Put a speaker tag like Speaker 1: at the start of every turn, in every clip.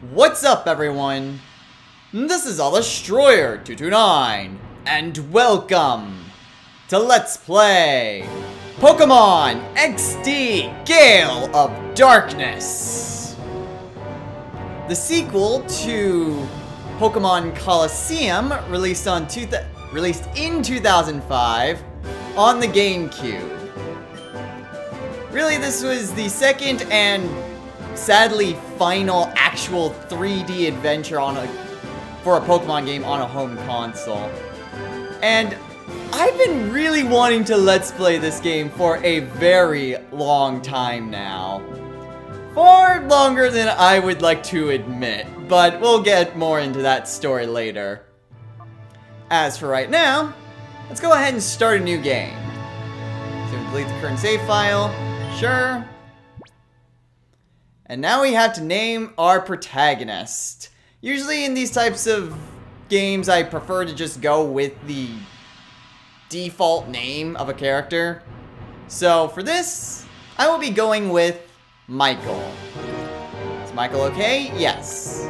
Speaker 1: What's up, everyone? This is Destroyer229, and welcome to Let's Play Pokemon XD Gale of Darkness, the sequel to Pokemon Colosseum, released in 2005 on the GameCube. Really, this was the second and sadly final actual 3D adventure for a Pokemon game on a home console. And I've been really wanting to Let's Play this game for a very long time now. Far longer than I would like to admit, but we'll get more into that story later. As for right now, let's go ahead and start a new game. So delete the current save file. Sure. And now we have to name our protagonist. Usually in these types of games, I prefer to just go with the default name of a character. So for this, I will be going with Michael. Is Michael okay? Yes.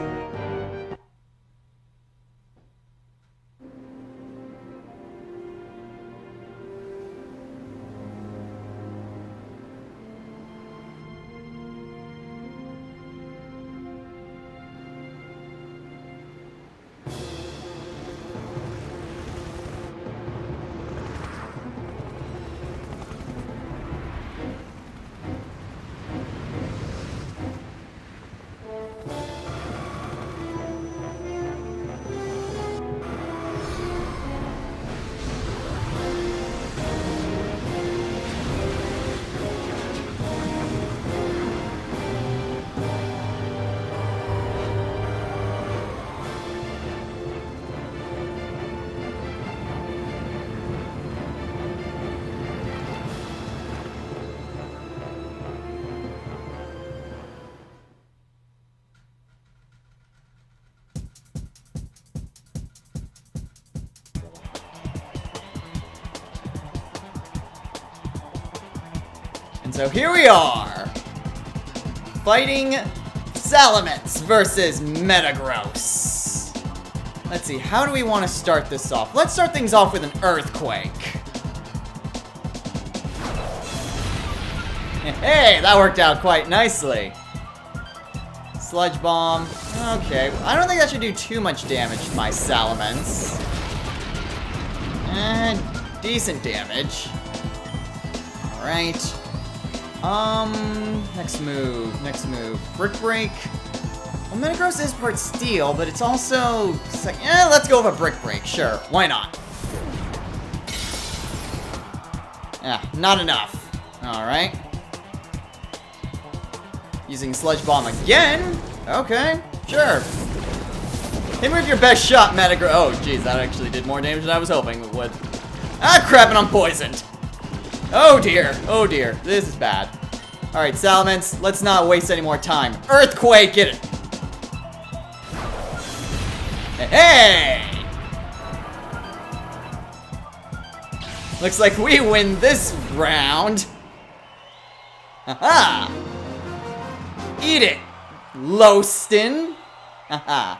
Speaker 1: And so here we are, fighting Salamence versus Metagross. Let's see, how do we want to start this off? Let's start things off with an Earthquake. Hey, that worked out quite nicely. Sludge Bomb. Okay, I don't think that should do too much damage to my Salamence. Decent damage. Alright. Next move. Brick Break. Well, Metagross is part Steel, but it's also... let's go with a Brick Break, sure. Why not? Not enough. Alright. Using Sludge Bomb again? Okay, sure. Hit me with your best shot, Metagross. Oh, jeez, that actually did more damage than I was hoping it would. Ah, crap, and I'm poisoned. Oh dear, this is bad. Alright, Salamence, let's not waste any more time. Earthquake, get it! Hey! Looks like we win this round. Haha! Eat it, Lostin! Haha!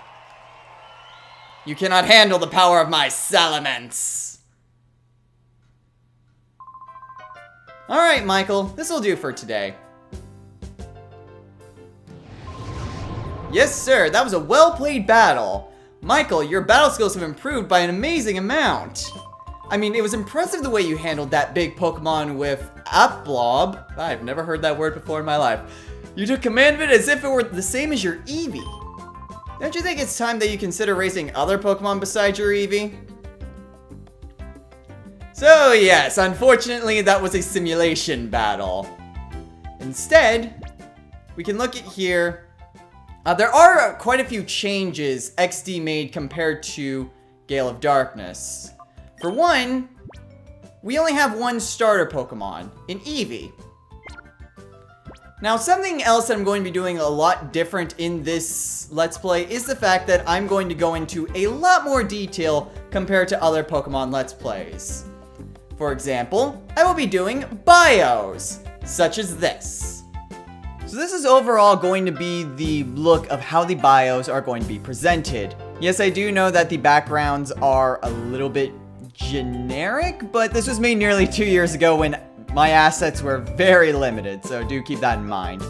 Speaker 1: You cannot handle the power of my Salamence! Alright, Michael, this'll do for today. Yes, sir, that was a well-played battle. Michael, your battle skills have improved by an amazing amount. I mean, it was impressive the way you handled that big Pokemon with Aplob. I've never heard that word before in my life. You took command of it as if it were the same as your Eevee. Don't you think it's time that you consider raising other Pokemon besides your Eevee? So yes, unfortunately that was a simulation battle. Instead, we can look at here. There are quite a few changes XD made compared to Gale of Darkness. For one, we only have one starter Pokemon, in Eevee. Now, something else that I'm going to be doing a lot different in this Let's Play is the fact that I'm going to go into a lot more detail compared to other Pokemon Let's Plays. For example, I will be doing bios, such as this. So this is overall going to be the look of how the bios are going to be presented. Yes, I do know that the backgrounds are a little bit generic, but this was made nearly 2 years ago when my assets were very limited, so do keep that in mind.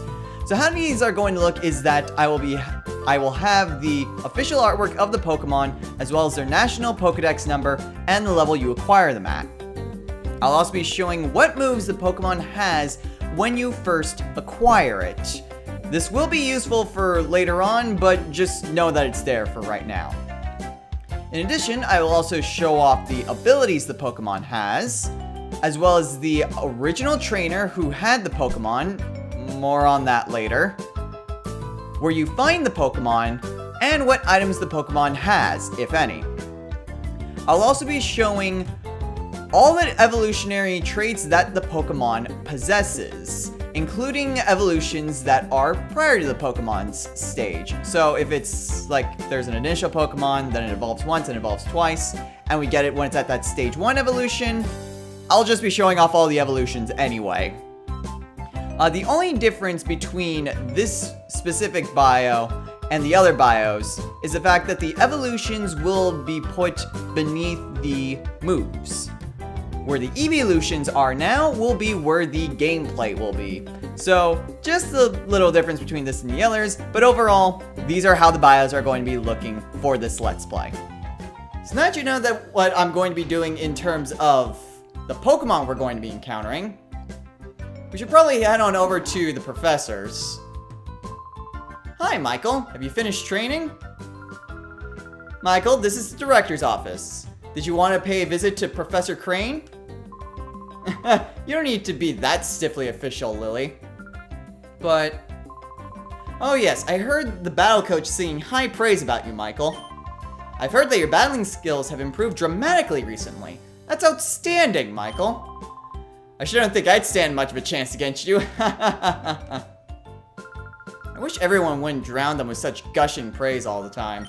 Speaker 1: So how these are going to look is that I will have the official artwork of the Pokemon, as well as their national Pokedex number and the level you acquire them at. I'll also be showing what moves the Pokemon has when you first acquire it. This will be useful for later on, but just know that it's there for right now. In addition, I will also show off the abilities the Pokemon has, as well as the original trainer who had the Pokemon, more on that later, where you find the Pokemon, and what items the Pokemon has, if any. I'll also be showing all the evolutionary traits that the Pokemon possesses, including evolutions that are prior to the Pokemon's stage. So if it's like there's an initial Pokemon, then it evolves once and evolves twice, and we get it when it's at that stage 1 evolution, I'll just be showing off all the evolutions anyway. The only difference between this specific bio and the other bios is the fact that the evolutions will be put beneath the moves. Where the evolutions are now will be where the gameplay will be. So, just a little difference between this and the others, but overall, these are how the bios are going to be looking for this Let's Play. So now that you know that what I'm going to be doing in terms of the Pokemon we're going to be encountering, we should probably head on over to the professors. Hi, Michael. Have you finished training? Michael, this is the director's office. Did you want to pay a visit to Professor Crane? You don't need to be that stiffly official, Lily. But... oh yes, I heard the battle coach singing high praise about you, Michael. I've heard that your battling skills have improved dramatically recently. That's outstanding, Michael. I sure don't think I'd stand much of a chance against you. I wish everyone wouldn't drown them with such gushing praise all the time.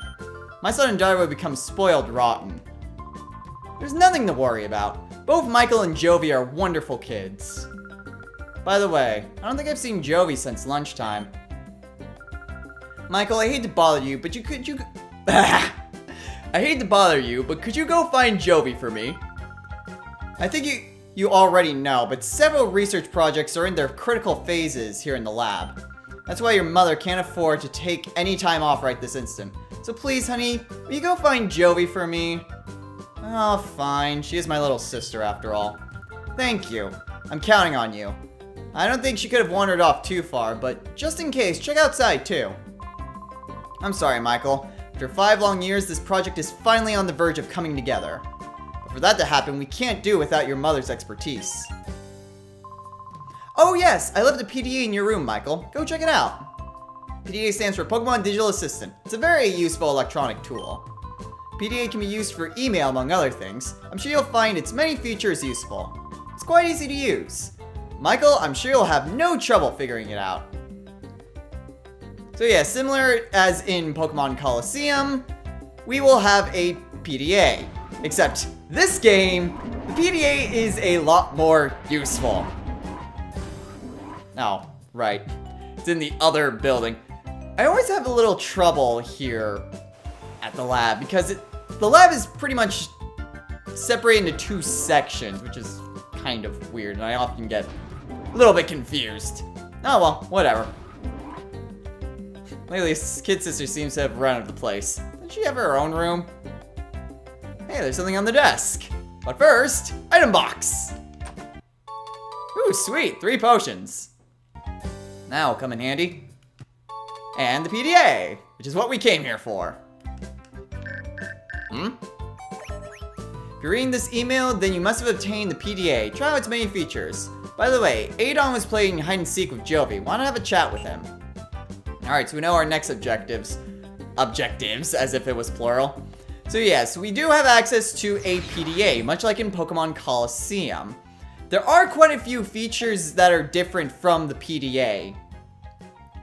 Speaker 1: My son and daughter would become spoiled rotten. There's nothing to worry about. Both Michael and Jovi are wonderful kids. By the way, I don't think I've seen Jovi since lunchtime. Michael, I hate to bother you, but I hate to bother you, but could you go find Jovi for me? I think you already know, but several research projects are in their critical phases here in the lab. That's why your mother can't afford to take any time off right this instant. So please, honey, will you go find Jovi for me? Oh, fine. She is my little sister after all. Thank you. I'm counting on you. I don't think she could have wandered off too far, but just in case, check outside too. I'm sorry, Michael. After 5 long years, this project is finally on the verge of coming together. But for that to happen, we can't do without your mother's expertise. Oh yes, I left a PDA in your room, Michael. Go check it out. PDA stands for Pokemon Digital Assistant. It's a very useful electronic tool. PDA can be used for email, among other things. I'm sure you'll find its many features useful. It's quite easy to use. Michael, I'm sure you'll have no trouble figuring it out. So yeah, similar as in Pokemon Colosseum, we will have a PDA. Except this game, the PDA is a lot more useful. Oh, right. It's in the other building. I always have a little trouble here at the lab because the lab is pretty much separated into 2 sections, which is kind of weird, and I often get a little bit confused. Oh well, whatever. Lately, kid sister seems to have run out of the place. Does she have her own room? Hey, there's something on the desk. But first, item box. Ooh, sweet, 3 potions. Now come in handy. And the PDA, which is what we came here for. If you're reading this email, then you must have obtained the PDA. Try out its many features. By the way, Adon was playing hide and seek with Jovi. Wanna have a chat with him? Alright, so we know our next objectives. Objectives, as if it was plural. So yes, we do have access to a PDA, much like in Pokemon Colosseum. There are quite a few features that are different from the PDA.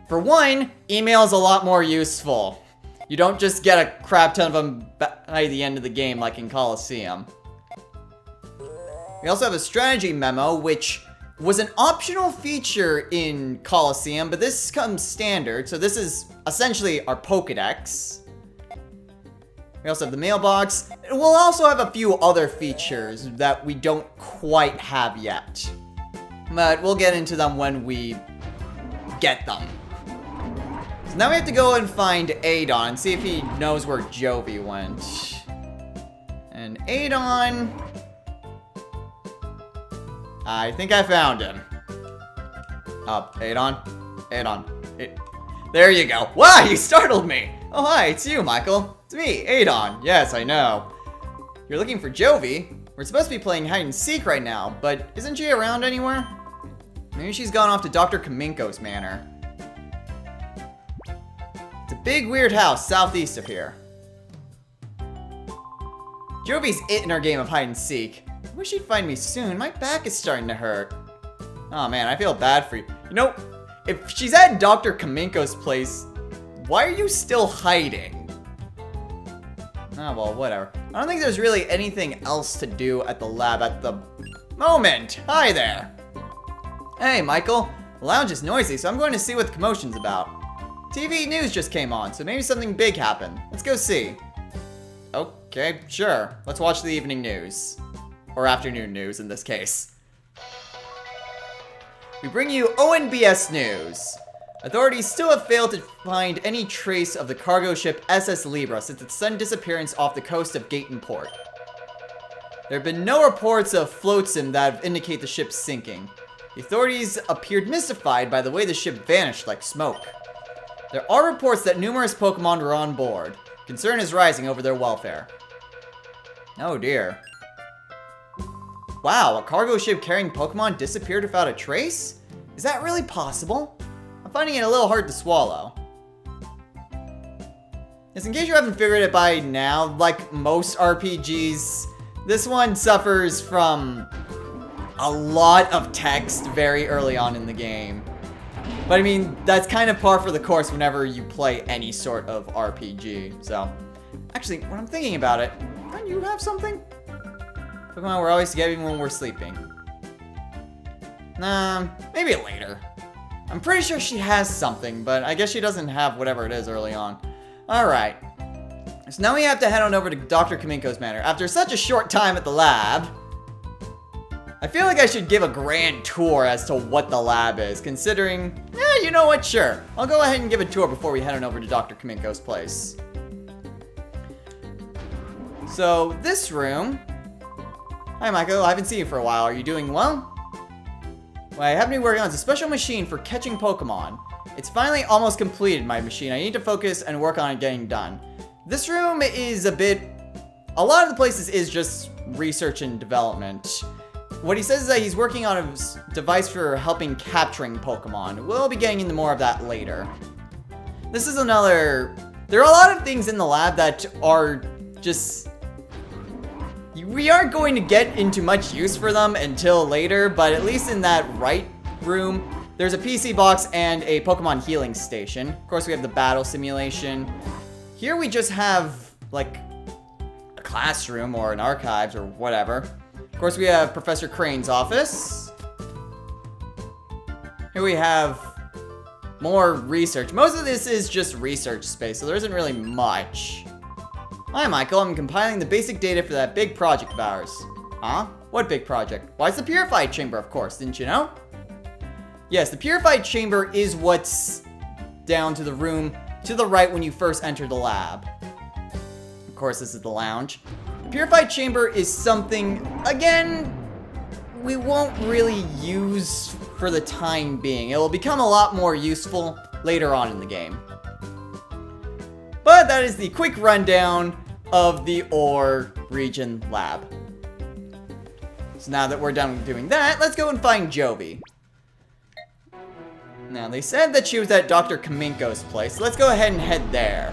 Speaker 1: For one, email is a lot more useful. You don't just get a crap ton of them by the end of the game like in Colosseum. We also have a strategy memo, which was an optional feature in Colosseum, but this comes standard. So this is essentially our Pokedex. We also have the mailbox. We'll also have a few other features that we don't quite have yet. But we'll get into them when we get them. So now we have to go and find Adon and see if he knows where Jovi went. And Adon... I think I found him. Adon? Adon. There you go. Wow, you startled me! Oh, hi, it's you, Michael. It's me, Adon. Yes, I know. You're looking for Jovi? We're supposed to be playing hide and seek right now, but isn't she around anywhere? Maybe she's gone off to Dr. Kaminko's manor. It's a big, weird house southeast of here. Jovi's it in our game of hide and seek. I wish she'd find me soon. My back is starting to hurt. Oh man, I feel bad for you. You know, if she's at Dr. Kaminko's place, why are you still hiding? Oh, well, whatever. I don't think there's really anything else to do at the lab at the moment. Hi there. Hey, Michael. The lounge is noisy, so I'm going to see what the commotion's about. TV news just came on, so maybe something big happened. Let's go see. Okay, sure. Let's watch the evening news. Or afternoon news in this case. We bring you ONBS news. Authorities still have failed to find any trace of the cargo ship SS Libra since its sudden disappearance off the coast of Gaten Port. There have been no reports of flotsam that indicate the ship's sinking. The authorities appeared mystified by the way the ship vanished like smoke. There are reports that numerous Pokemon were on board. Concern is rising over their welfare. Oh dear. Wow, a cargo ship carrying Pokemon disappeared without a trace? Is that really possible? I'm finding it a little hard to swallow. Just in case you haven't figured it by now, like most RPGs, this one suffers from a lot of text very early on in the game. But I mean, that's kind of par for the course whenever you play any sort of RPG. So, actually, when I'm thinking about it, don't you have something? Pokemon we're always together even when we're sleeping. Nah, maybe later. I'm pretty sure she has something, but I guess she doesn't have whatever it is early on. Alright. So now we have to head on over to Dr. Kaminko's manor. After such a short time at the lab, I feel like I should give a grand tour as to what the lab is, considering, yeah, you know what, sure. I'll go ahead and give a tour before we head on over to Dr. Kaminko's place. So, this room... Hi, Michael. I haven't seen you for a while. Are you doing well? What I happen to be working on is a special machine for catching Pokemon. It's finally almost completed, my machine. I need to focus and work on it getting done. This room is a lot of the places is just research and development. What he says is that he's working on a device for helping capturing Pokemon. We'll be getting into more of that later. This is another... There are a lot of things in the lab that are just... We aren't going to get into much use for them until later, but at least in that right room, there's a PC box and a Pokemon healing station. Of course, we have the battle simulation. Here we just have, like, a classroom or an archives or whatever. Of course, we have Professor Crane's office. Here we have more research. Most of this is just research space, so there isn't really much. Hi, Michael. I'm compiling the basic data for that big project of ours. Huh? What big project? Why, it's the Purified Chamber, of course. Didn't you know? Yes, the Purified Chamber is what's down to the room to the right when you first enter the lab. Of course, this is the lounge. The Purified Chamber is something, again, we won't really use for the time being. It will become a lot more useful later on in the game. But that is the quick rundown of the Orre region lab. So now that we're done doing that, let's go and find Jovi. Now, they said that she was at Dr. Kaminko's place. So let's go ahead and head there.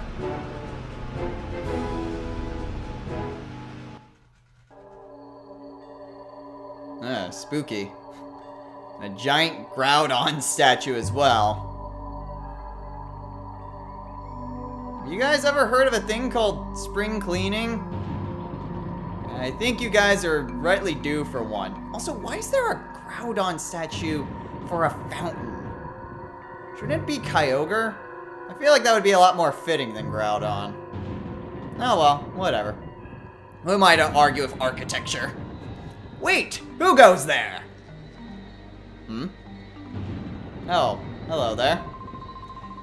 Speaker 1: Spooky. A giant Groudon statue as well. Have you guys ever heard of a thing called spring cleaning? I think you guys are rightly due for one. Also, why is there a Groudon statue for a fountain? Shouldn't it be Kyogre? I feel like that would be a lot more fitting than Groudon. Oh well, whatever. Who am I to argue with architecture? Wait! Who goes there? Oh, hello there.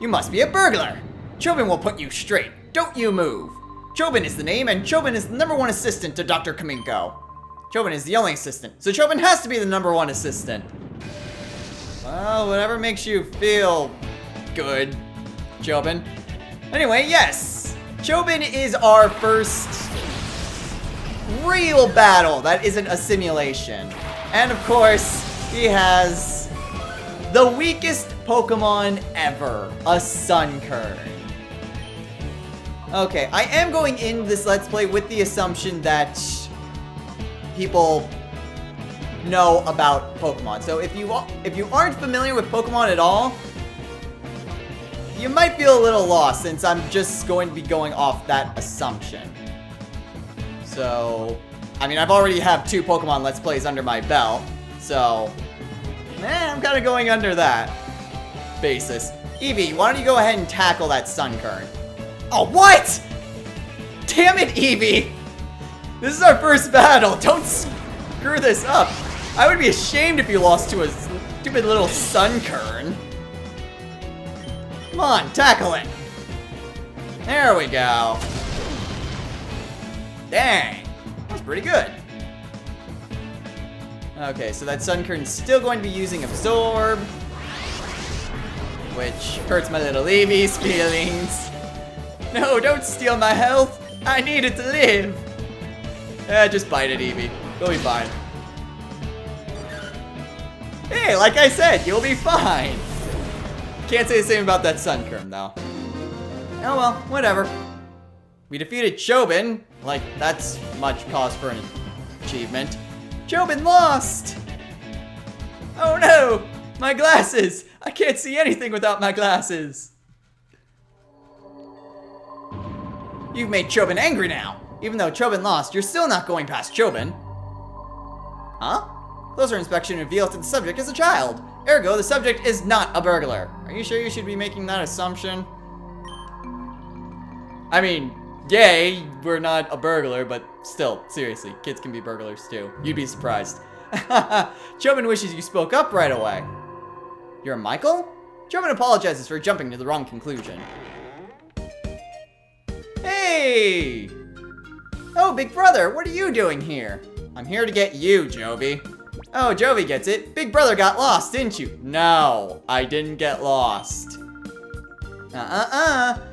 Speaker 1: You must be a burglar! Chobin will put you straight. Don't you move. Chobin is the name, and Chobin is the #1 assistant to Dr. Kaminko. Chobin is the only assistant, so Chobin has to be the #1 assistant. Well, whatever makes you feel good, Chobin. Anyway, yes! Chobin is our first real battle that isn't a simulation. And of course, he has the weakest Pokemon ever, a Sunkern. Okay, I am going in this Let's Play with the assumption that people know about Pokemon. So if you aren't familiar with Pokemon at all, you might feel a little lost since I'm just going to be going off that assumption. So, I mean, I've already have 2 Pokemon Let's Plays under my belt, so I'm kind of going under that basis. Eevee, why don't you go ahead and tackle that Sunkern? Oh, what? Damn it, Eevee! This is our first battle. Don't screw this up. I would be ashamed if you lost to a stupid little Sunkern. Come on, tackle it. There we go. Dang, that's pretty good. Okay, so that Sunkern's still going to be using Absorb, which hurts my little Eevee's feelings. No, don't steal my health. I need it to live. Just bite it, Eevee. You'll be fine. Hey, like I said, you'll be fine. Can't say the same about that Sunkern, though. Oh well, whatever. We defeated Chobin. Like, that's much cause for an achievement. Chobin lost! Oh no! My glasses! I can't see anything without my glasses! You've made Chobin angry now. Even though Chobin lost, you're still not going past Chobin. Huh? Closer inspection reveals that the subject is a child. Ergo, the subject is not a burglar. Are you sure you should be making that assumption? I mean, yay, we're not a burglar, but still, seriously, kids can be burglars too. You'd be surprised. Chobin wishes you spoke up right away. You're Michael? Chobin apologizes for jumping to the wrong conclusion. Hey! Oh, big brother, what are you doing here? I'm here to get you, Jovi. Oh, Jovi gets it. Big brother got lost, didn't you? No, I didn't get lost.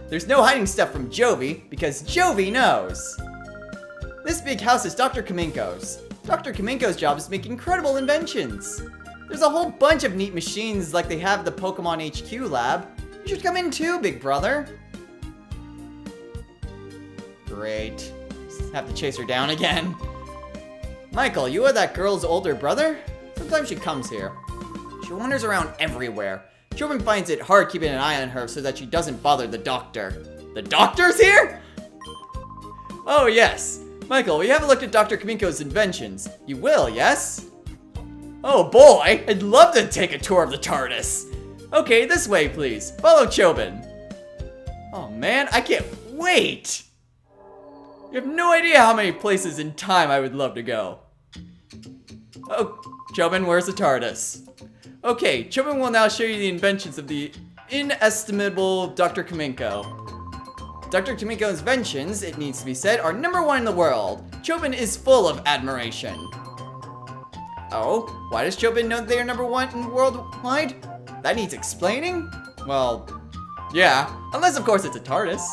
Speaker 1: There's no hiding stuff from Jovi, because Jovi knows. This big house is Dr. Kaminko's. Dr. Kaminko's job is to make incredible inventions. There's a whole bunch of neat machines like they have the Pokemon HQ lab. You should come in too, big brother. Great. Just have to chase her down again. Michael, you are that girl's older brother? Sometimes she comes here. She wanders around everywhere. Chobin finds it hard keeping an eye on her so that she doesn't bother the doctor. The doctor's here? Oh, yes. Michael, will you have a look at Dr. Kaminko's inventions? You will, yes? Oh boy, I'd love to take a tour of the TARDIS. Okay, this way, please. Follow Chobin. Oh man, I can't wait. You have no idea how many places in time I would love to go. Oh, Chobin, where's the TARDIS? Okay, Chobin will now show you the inventions of the inestimable Dr. Kaminko. Dr. Kaminko's inventions, it needs to be said, are #1 in the world. Chobin is full of admiration. Oh, why does Chobin know they are #1 in worldwide? That needs explaining? Well, yeah, unless of course it's a TARDIS.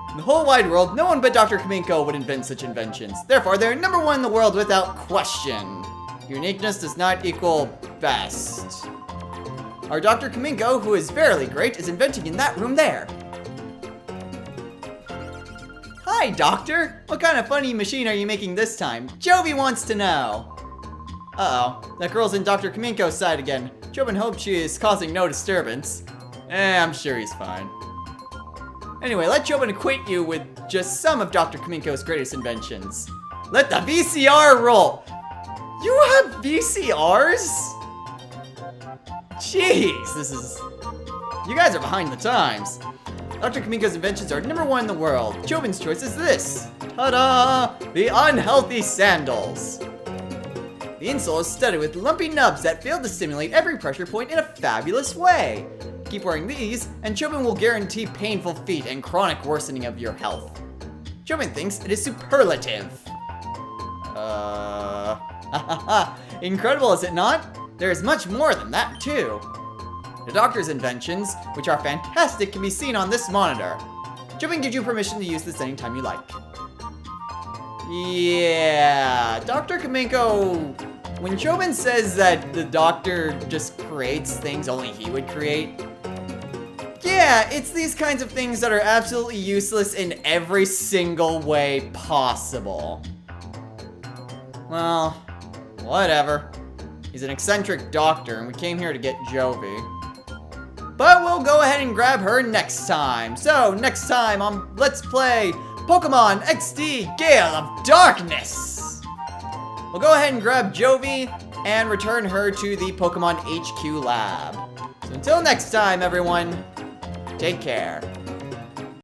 Speaker 1: In the whole wide world, no one but Dr. Kaminko would invent such inventions. Therefore, they're #1 in the world without question. Uniqueness does not equal best. Our Dr. Kaminko, who is verily great, is inventing in that room there. Hi, Doctor. What kind of funny machine are you making this time? Jovi wants to know. Uh-oh, that girl's in Dr. Kaminko's side again. Chobin hopes she is causing no disturbance. I'm sure he's fine. Anyway, let Chobin acquaint you with just some of Dr. Kaminko's greatest inventions. Let the VCR roll! You have VCRs? Jeez, you guys are behind the times. Dr. Kaminko's inventions are #1 in the world. Chobin's choice is this. Ta-da! The unhealthy sandals. The insole is studded with lumpy nubs that fail to stimulate every pressure point in a fabulous way. Keep wearing these, and Chobin will guarantee painful feet and chronic worsening of your health. Chobin thinks it is superlative. Incredible, is it not? There is much more than that, too. The doctor's inventions, which are fantastic, can be seen on this monitor. Chobin gives you permission to use this anytime you like. Yeah, Dr. Kaminko, when Chobin says that the doctor just creates things only he would create, yeah, it's these kinds of things that are absolutely useless in every single way possible. Well, whatever. He's an eccentric doctor, and we came here to get Jovi. But we'll go ahead and grab her next time. So, next time on Let's Play Pokemon XD Gale of Darkness. We'll go ahead and grab Jovi and return her to the Pokemon HQ lab. So until next time, everyone, take care.